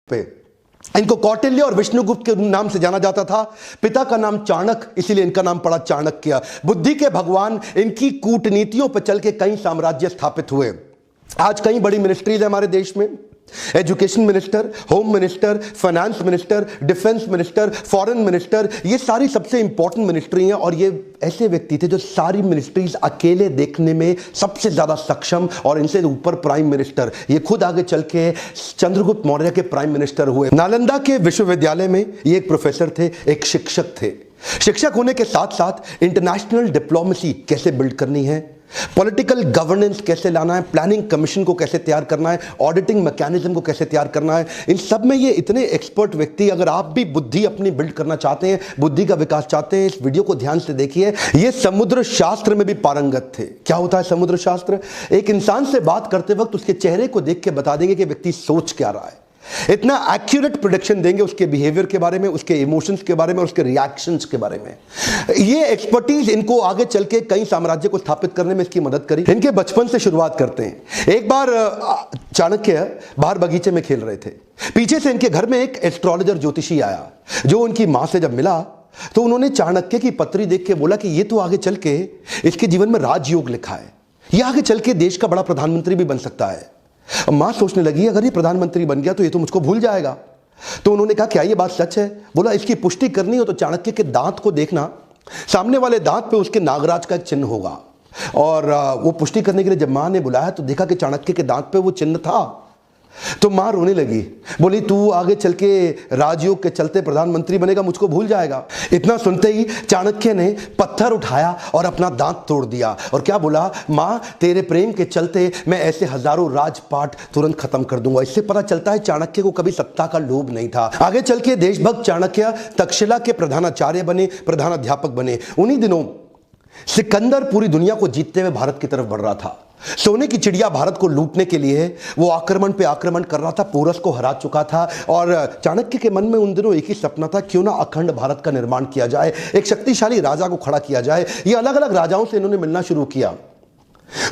पे इनको कौटिल्य और विष्णुगुप्त के नाम से जाना जाता था। पिता का नाम चाणक्य, इसीलिए इनका नाम पड़ा चाणक्य। बुद्धि के भगवान, इनकी कूटनीतियों पर चल के कई साम्राज्य स्थापित हुए। आज कई बड़ी मिनिस्ट्रीज है हमारे देश में, education minister, home minister, finance minister, defence minister, foreign minister, ये सारी सबसे इंपॉर्टेंट मिनिस्ट्री हैं। और ये ऐसे व्यक्ति थे जो सारी मिनिस्ट्रीज अकेले देखने में सबसे ज्यादा सक्षम, और इनसे ऊपर प्राइम मिनिस्टर, ये खुद आगे चल के चंद्रगुप्त मौर्य के प्राइम मिनिस्टर हुए। नालंदा के विश्वविद्यालय में ये एक प्रोफेसर थे, एक शिक्षक थे। शिक्षक होने के साथ साथ इंटरनेशनल डिप्लोमेसी कैसे बिल्ड करनी है, पॉलिटिकल गवर्नेंस कैसे लाना है, प्लानिंग कमीशन को कैसे तैयार करना है, ऑडिटिंग मैकेनिज्म को कैसे तैयार करना है, इन सब में ये इतने एक्सपर्ट व्यक्ति। अगर आप भी बुद्धि अपनी बिल्ड करना चाहते हैं, बुद्धि का विकास चाहते हैं, इस वीडियो को ध्यान से देखिए। ये समुद्र शास्त्र में भी पारंगत थे। क्या होता है समुद्र शास्त्र? एक इंसान से बात करते वक्त उसके चेहरे को देख के बता देंगे कि व्यक्ति सोच क्या रहा है। इतना एक्यूरेट प्रेडिक्शन देंगे उसके बिहेवियर के बारे में, उसके इमोशंस के बारे में, उसके रिएक्शंस के बारे में। ये एक्सपर्टीज इनको आगे चल के कई साम्राज्य को स्थापित करने में इसकी मदद करी। इनके बचपन से शुरुआत करते हैं। एक बार चाणक्य बाहर बगीचे में खेल रहे थे। पीछे से इनके घर में एक एस्ट्रोलॉजर ज्योतिषी आया, जो उनकी मां से जब मिला तो उन्होंने चाणक्य की पत्री देख के बोला कि ये तो आगे चल के इसके जीवन में राजयोग लिखा है, ये आगे चल के देश का बड़ा प्रधानमंत्री भी बन सकता है। मां सोचने लगी अगर ये प्रधानमंत्री बन गया तो ये तो मुझको भूल जाएगा। तो उन्होंने कहा क्या ये बात सच है? बोला इसकी पुष्टि करनी हो तो चाणक्य के दांत को देखना, सामने वाले दांत पे उसके नागराज का एक चिन्ह होगा। और वो पुष्टि करने के लिए जब मां ने बुलाया तो देखा कि चाणक्य के दांत पे वो चिन्ह था। तो मां रोने लगी, बोली तू आगे चल के राजयोग के चलते प्रधानमंत्री बनेगा, मुझको भूल जाएगा। इतना सुनते ही चाणक्य ने पत्थर उठाया और अपना दांत तोड़ दिया और क्या बोला, मां तेरे प्रेम के चलते मैं ऐसे हजारों राजपाट तुरंत खत्म कर दूंगा। इससे पता चलता है चाणक्य को कभी सत्ता का लोभ नहीं था। आगे चल के देशभक्त चाणक्य तक्षशिला के प्रधानाचार्य बने, प्रधानाध्यापक बने। उन्हीं दिनों सिकंदर पूरी दुनिया को जीतते हुए भारत की तरफ बढ़ रहा था। सोने की चिड़िया भारत को लूटने के लिए वो आक्रमण पे आक्रमण कर रहा था, पोरस को हरा चुका था। और चाणक्य के मन में उन दिनों एक ही सपना था, क्यों ना अखंड भारत का निर्माण किया जाए, एक शक्तिशाली राजा को खड़ा किया जाए। ये अलग अलग राजाओं से इन्होंने मिलना शुरू किया।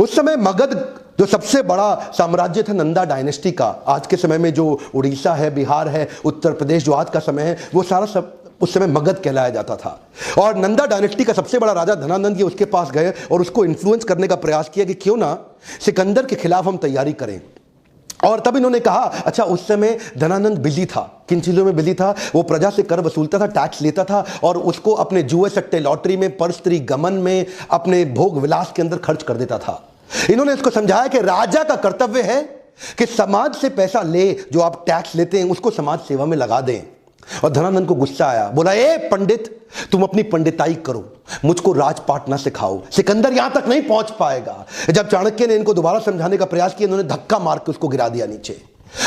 उस समय मगध जो सबसे बड़ा साम्राज्य था नंदा डायनेस्टी का, आज के समय में जो उड़ीसा है, बिहार है, उत्तर प्रदेश जो आज का समय है, वो सारा सब उस समय मगध कहलाया जाता था। और नंदा डायनेस्टी का सबसे बड़ा राजा धनानंद ये उसके पास गए और उसको इन्फ्लुएंस करने का प्रयास किया कि क्यों ना सिकंदर के खिलाफ हम तैयारी करें। और तब इन्होंने कहा, अच्छा उस समय धनानंद बिजी था, किन चीजों में बिजी था? वो प्रजा से कर वसूलता था, टैक्स लेता था और उसको अपने जुए सट्टे लॉटरी में, पर स्त्री गमन में, अपने भोग विलास के अंदर खर्च कर देता था। इन्होंने इसको समझाया कि राजा का कर्तव्य है कि समाज से पैसा ले, जो आप टैक्स लेते हैं उसको समाज सेवा में लगा दें। और धनानंद को गुस्सा आया, बोला ए पंडित तुम अपनी पंडिताई करो, मुझको राजपाट ना सिखाओ, सिकंदर यहां तक नहीं पहुंच पाएगा। जब चाणक्य ने इनको दोबारा समझाने का प्रयास किया, इन्होंने धक्का मार के उसको गिरा दिया नीचे।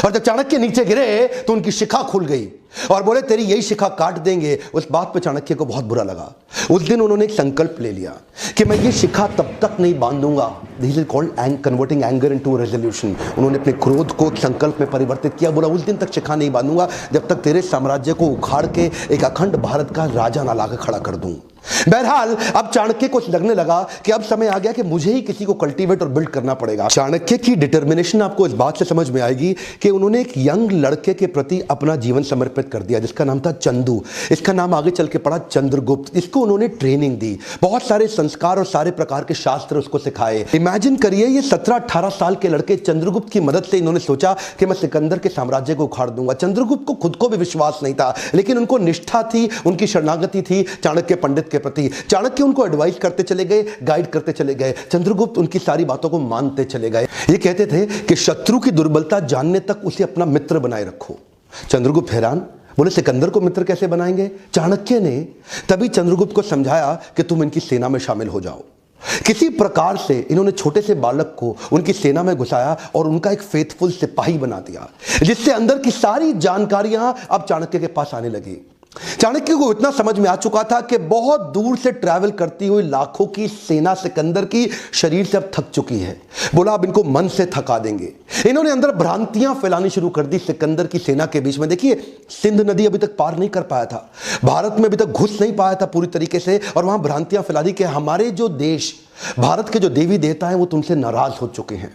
और जब चाणक्य नीचे गिरे तो उनकी शिखा खुल गई और बोले तेरी यही शिखा काट देंगे। उस बात पे चाणक्य को बहुत बुरा लगा। उस दिन उन्होंने एक संकल्प ले लिया कि मैं ये शिखा तब तक नहीं बांधूंगा। This is called converting anger into resolution. उन्होंने अपने क्रोध को संकल्प में परिवर्तित किया। बोला उस दिन तक शिखा नहीं बांधूंगा जब तक तेरे साम्राज्य को उखाड़ के एक अखंड भारत का राजा ना लाकर खड़ा कर दूं। बहरहाल अब चाणक्य को लगने लगा कि अब समय आ गया कि मुझे ही किसी को कल्टीवेट और बिल्ड करना पड़ेगा। चाणक्य की डिटर्मिनेशन आपको इस बात से समझ में आएगी कि उन्होंने एक यंग लड़के के प्रति अपना जीवन समर्पित कर दिया जिसका नाम था चंदू। इसका नाम आगे चल के पड़ा चंद्रगुप्त। इसको उन्होंने ट्रेनिंग दी, बहुत सारे संस्कार और सारे प्रकार के शास्त्र उसको सिखाए। इमेजिन करिए ये 17-18 साल के लड़के, चंद्रगुप्त की मदद से इन्होंने सोचा कि मैं सिकंदर के साम्राज्य को उखाड़ दूंगा। चंद्रगुप्त को खुद को भी विश्वास नहीं था, लेकिन उनको निष्ठा थी, उनकी शरणागति थी चाणक्य पंडित के प्रति। चाणक्य उनको एडवाइस करते चले गए, गाइड करते चले गए। चंद्रगुप्त उनकी सारी बातों को मानते चले गए। ये कहते थे कि शत्रु की दुर्बलता जानने तक उसे अपना मित्र बनाए रखो। चंद्रगुप्त हैरान, बोले सिकंदर को मित्र कैसे बनाएंगे? चाणक्य ने तभी चंद्रगुप्त को समझाया कि तुम इनकी सेना में शामिल हो जाओ। किसी प्रकार से इन्होंने छोटे से बालक को उनकी सेना में घुसाया और उनका एक फेथफुल सिपाही बना दिया, जिससे अंदर की सारी जानकारियां अब चाणक्य के पास आने लगी। चाणक्य को इतना समझ में आ चुका था कि बहुत दूर से ट्रैवल करती हुई लाखों की सेना सिकंदर की शरीर से अब थक चुकी है। बोला अब इनको मन से थका देंगे। इन्होंने अंदर भ्रांतियां फैलानी शुरू कर दी सिकंदर की सेना के बीच में। देखिए सिंध नदी अभी तक पार नहीं कर पाया था, भारत में अभी तक घुस नहीं पाया था पूरी तरीके से, और वहां भ्रांतियां फैला दी कि हमारे जो देश, भारत के जो देवी देवता हैं वो तुमसे नाराज हो चुके हैं।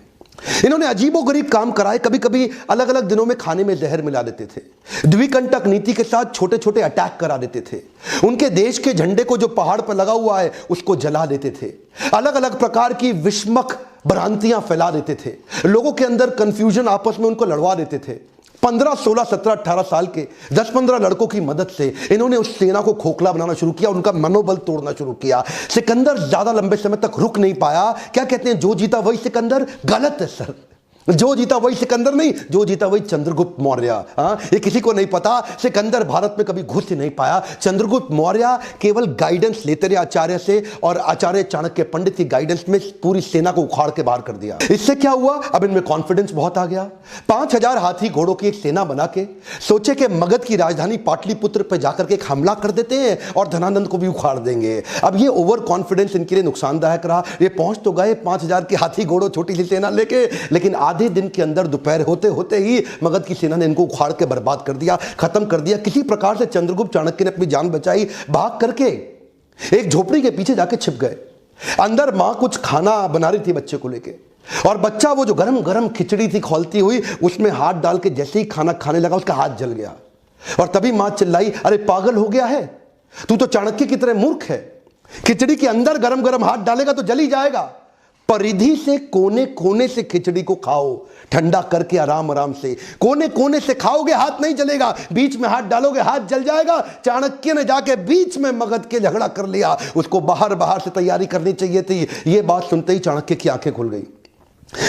इन्होंने अजीबोगरीब काम कराए, कभी कभी अलग अलग दिनों में खाने में जहर मिला देते थे, द्विकंटक नीति के साथ छोटे छोटे अटैक करा देते थे, उनके देश के झंडे को जो पहाड़ पर लगा हुआ है उसको जला देते थे, अलग अलग प्रकार की विस्मक भ्रांतियां फैला देते थे, लोगों के अंदर कंफ्यूजन आपस में उनको लड़वा देते थे। 15, 16, 17, 18 साल के 10-15 लड़कों की मदद से इन्होंने उस सेना को खोखला बनाना शुरू किया, उनका मनोबल तोड़ना शुरू किया। सिकंदर ज्यादा लंबे समय तक रुक नहीं पाया। क्या कहते हैं, जो जीता वही सिकंदर? गलत है सर, जो जीता वही सिकंदर नहीं, जो जीता वही चंद्रगुप्त मौर्य। ये किसी को नहीं पता, सिकंदर भारत में कभी घुस ही नहीं पाया। चंद्रगुप्त मौर्य केवल गाइडेंस लेते रहे आचार्य से, और आचार्य चाणक्य पंडित की गाइडेंस में पूरी सेना को उखाड़ के बाहर कर दिया। इससे क्या हुआ, अब इनमें कॉन्फिडेंस बहुत आ गया। 5000 हाथी घोड़ों की एक सेना बना के सोचे कि मगध की राजधानी पाटलिपुत्र पर जाकर के एक हमला कर देते हैं और धनानंद को भी उखाड़ देंगे। अब ये ओवर कॉन्फिडेंस इनके लिए नुकसानदायक रहा। ये पहुंच तो गए 5000 के हाथी घोड़ों छोटी सी सेना लेके, लेकिन आधे दिन के अंदर दोपहर होते होते ही मगध की सेना ने इनको उखाड़ के बर्बाद कर दिया, खत्म कर दिया। किसी प्रकार से चंद्रगुप्त चाणक्य ने अपनी जान बचाई, भाग करके एक झोपड़ी के पीछे जाके छिप गए। अंदर मां कुछ खाना बना रही थी बच्चे को लेके, और बच्चा वो जो गरम गरम खिचड़ी थी खौलती हुई, उसमें हाथ डाल के जैसे ही खाना खाने लगा उसका हाथ जल गया। और तभी मां चिल्लाई, अरे पागल हो गया है तू, तो चाणक्य की तरह मूर्ख है, खिचड़ी के अंदर गरम गरम हाथ डालेगा तो जल ही जाएगा। परिधि से कोने कोने से खिचड़ी को खाओ, ठंडा करके आराम आराम से, कोने कोने से खाओगे हाथ नहीं जलेगा, बीच में हाथ डालोगे हाथ जल जाएगा। चाणक्य ने जाके बीच में मगध के झगड़ा कर लिया, उसको बाहर बाहर से तैयारी करनी चाहिए थी। यह बात सुनते ही चाणक्य की आंखें खुल गई,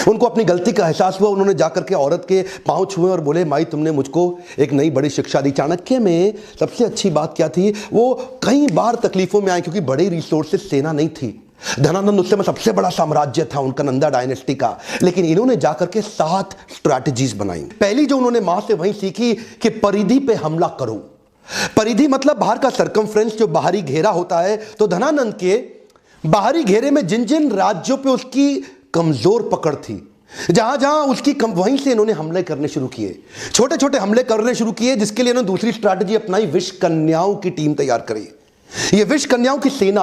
उनको अपनी गलती का एहसास हुआ। उन्होंने जाकर के औरत के पांव छुए और बोले, माई तुमने मुझको एक नई बड़ी शिक्षा दी। चाणक्य में सबसे अच्छी बात क्या थी, वो कई बार तकलीफों में आए क्योंकि बड़ी रिसोर्सेस सेना नहीं थी। धनानंद उस समय सबसे बड़ा साम्राज्य था उनका, नंदा डायनेस्टी का, लेकिन इन्होंने जाकर के 7 स्ट्रैटेजीज बनाई। पहली जो उन्होंने मां से वही सीखी कि परिधि पे हमला करो। परिधि मतलब बाहर का सर्कमफ्रेंस, जो बाहरी घेरा होता है। तो धनानंद के बाहरी घेरे में जिन जिन राज्यों पे उसकी कमजोर पकड़ थी, जहां जहां उसकी वहीं से इन्होंने हमले करने शुरू किए, छोटे छोटे हमले करने शुरू किए, जिसके लिए इन्होंने दूसरी स्ट्रैटेजी अपनाई, विष कन्याओं की टीम तैयार करी। ये विष कन्याओं की सेना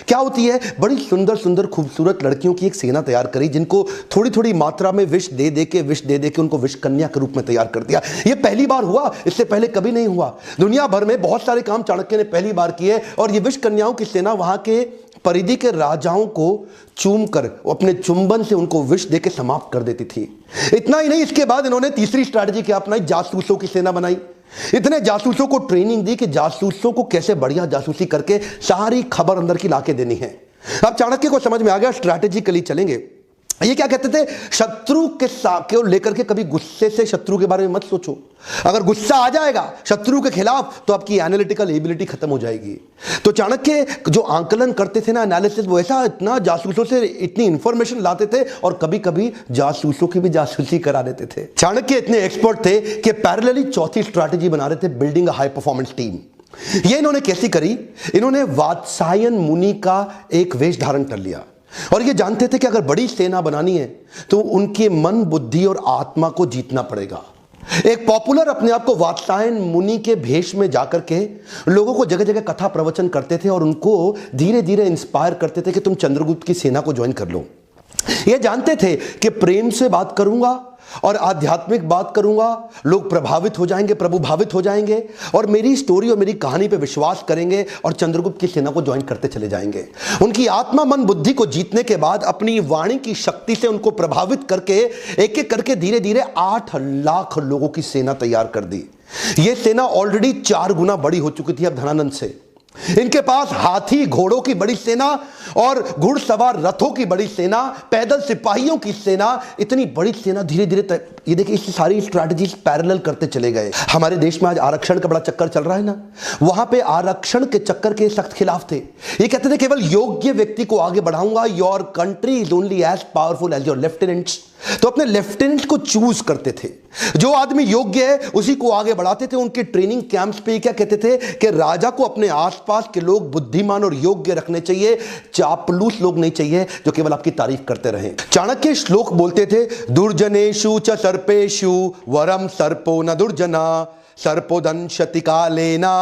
क्या होती है, बड़ी सुंदर सुंदर खूबसूरत लड़कियों की एक सेना तैयार करी, जिनको थोड़ी थोड़ी मात्रा में विष दे दे के उनको विष कन्या के रूप में तैयार कर दिया। ये पहली बार हुआ, इससे पहले कभी नहीं हुआ। दुनिया भर में बहुत सारे काम चाणक्य ने पहली बार किए, और ये विष कन्याओं की सेना वहां के परिधि के राजाओं को चूम कर अपने चुंबन से उनको विष दे के समाप्त कर देती थी। इतना ही नहीं, इसके बाद इन्होंने तीसरी स्ट्रैटेजी क्या अपनाई, जासूसों की सेना बनाई। इतने जासूसों को ट्रेनिंग दी कि जासूसों को कैसे बढ़िया जासूसी करके सारी खबर अंदर की लाके देनी है। अब चाणक्य को समझ में आ गया, स्ट्रैटेजिकली चलेंगे। ये क्या कहते थे, शत्रु के साथ लेकर के कभी गुस्से से शत्रु के बारे में मत सोचो। अगर गुस्सा आ जाएगा शत्रु के खिलाफ तो आपकी एनालिटिकल एबिलिटी खत्म हो जाएगी। तो चाणक्य जो आंकलन करते थे ना, एनालिसिस, वो ऐसा इतना जासूसों से इतनी इंफॉर्मेशन लाते थे, और कभी कभी जासूसों की भी जासूसी करा देते थे। चाणक्य इतने एक्सपर्ट थे कि पैरेलली चौथी स्ट्रैटेजी बना रहे थे, building a high performance team. ये इन्होंने कैसी करी, इन्होंने वात्सायन मुनि का एक वेश धारण कर लिया, और ये जानते थे कि अगर बड़ी सेना बनानी है तो उनके मन, बुद्धि और आत्मा को जीतना पड़ेगा। एक पॉपुलर अपने आप को वात्सायन मुनि के भेष में जाकर के लोगों को जगह जगह कथा प्रवचन करते थे, और उनको धीरे धीरे इंस्पायर करते थे कि तुम चंद्रगुप्त की सेना को ज्वाइन कर लो। ये जानते थे कि प्रेम से बात करूंगा और आध्यात्मिक बात करूंगा, लोग प्रभावित हो जाएंगे, प्रभुभावित हो जाएंगे, और मेरी स्टोरी और मेरी कहानी पे विश्वास करेंगे और चंद्रगुप्त की सेना को ज्वाइन करते चले जाएंगे। उनकी आत्मा, मन, बुद्धि को जीतने के बाद अपनी वाणी की शक्ति से उनको प्रभावित करके एक एक करके धीरे धीरे 8 लाख लोगों की सेना तैयार कर दी। यह सेना ऑलरेडी 4 गुना बड़ी हो चुकी थी अब धनानंद से। इनके पास हाथी घोड़ों की बड़ी सेना और घुड़सवार रथों की बड़ी सेना, पैदल सिपाहियों की सेना, इतनी बड़ी सेना धीरे धीरे ये देखिए इस सारी स्ट्रैटेजीज पैरेलल करते चले गए। हमारे देश में आज आरक्षण का बड़ा चक्कर चल रहा है ना, वहां पे आरक्षण के चक्कर के सख्त खिलाफ थे। ये कहते थे केवल योग्य व्यक्ति को आगे बढ़ाऊंगा, your country is only as powerful as your lieutenants. तो अपने लेफ्टिनेंट को चूज करते थे, जो आदमी योग्य है उसी को आगे बढ़ाते थे। उनके ट्रेनिंग कैंप्स पे क्या कहते थे कि राजा को अपने आसपास के लोग बुद्धिमान और योग्य रखने चाहिए, चापलूस लोग नहीं चाहिए जो केवल आपकी तारीफ करते रहें। चाणक्य श्लोक बोलते थे, दुर्जनेषु च सर्पेषु वरम सर्पो न दुर्जना, सर्पोदंशति कालेना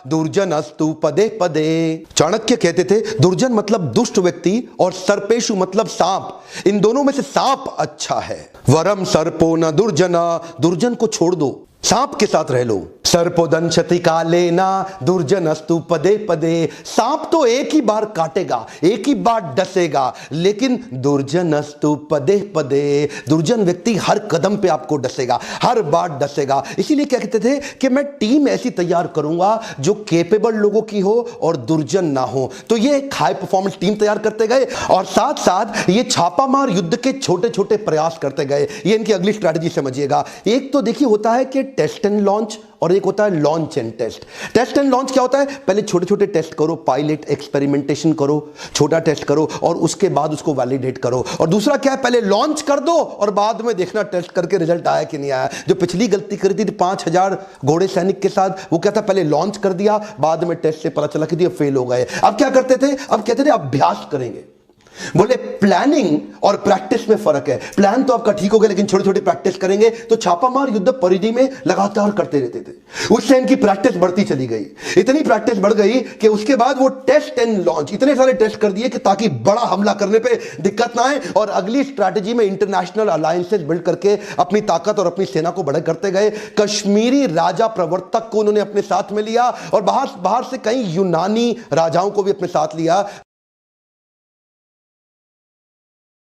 दुर्जनस्तु पदे पदे। चाणक्य कहते थे दुर्जन मतलब दुष्ट व्यक्ति और सर्पेशु मतलब सांप, इन दोनों में से सांप अच्छा है। वरम सर्पो न दुर्जना, दुर्जन को छोड़ दो, सांप के साथ रह लो। सर्पोदंशति कालेना दुर्जनस्तु पदे पदे, सांप तो एक ही बार काटेगा, एक ही बार डसेगा, लेकिन दुर्जनस्तु पदे पदे, दुर्जन व्यक्ति हर कदम पे आपको डसेगा, हर बार डसेगा। इसीलिए क्या कहते थे कि मैं टीम ऐसी तैयार करूंगा जो केपेबल लोगों की हो और दुर्जन ना हो। तो ये एक हाई परफॉर्मेंस टीम तैयार करते गए और साथ साथ ये छापामार युद्ध के छोटे छोटे प्रयास करते गए। ये इनकी अगली स्ट्रैटेजी समझिएगा। एक तो देखिए होता है कि टेस्ट एंड लॉन्च और एक होता है launch and test. Test and launch क्या होता है? पहले छोटे छोटे टेस्ट करो, पायलट एक्सपेरिमेंटेशन करो, छोटा टेस्ट करो और उसके बाद उसको वैलिडेट करो। और दूसरा क्या है? पहले लॉन्च कर दो और बाद में देखना टेस्ट करके रिजल्ट आया कि नहीं आया। जो पिछली गलती करी थी 5000 घोड़े सैनिक के साथ, वो क्या था? पहले लॉन्च कर दिया, बाद में टेस्ट से पता चला कि ये फेल हो गए। अब क्या करते थे? अब कहते थे अभ्यास करेंगे। बोले प्लानिंग और प्रैक्टिस में फर्क है। प्लान तो आपका ठीक हो गया, लेकिन छोटी छोटी प्रैक्टिस करेंगे। तो छापामार युद्ध परिधि में लगातार करते रहते थे। उससे इनकी प्रैक्टिस बढ़ती चली गई, इतनी प्रैक्टिस बढ़ गई कि उसके बाद वो टेस्ट एंड लॉन्च इतने सारे टेस्ट कर दिए कि ताकि बड़ा हमला करने पे दिक्कत ना आए। और अगली स्ट्रैटेजी में इंटरनेशनल अलायंसेस बिल्ड करके अपनी ताकत और अपनी सेना को बड़ा करते गए। कश्मीरी राजा प्रवर्तक को उन्होंने अपने साथ में लिया और बाहर से कई यूनानी राजाओं को भी अपने साथ लिया।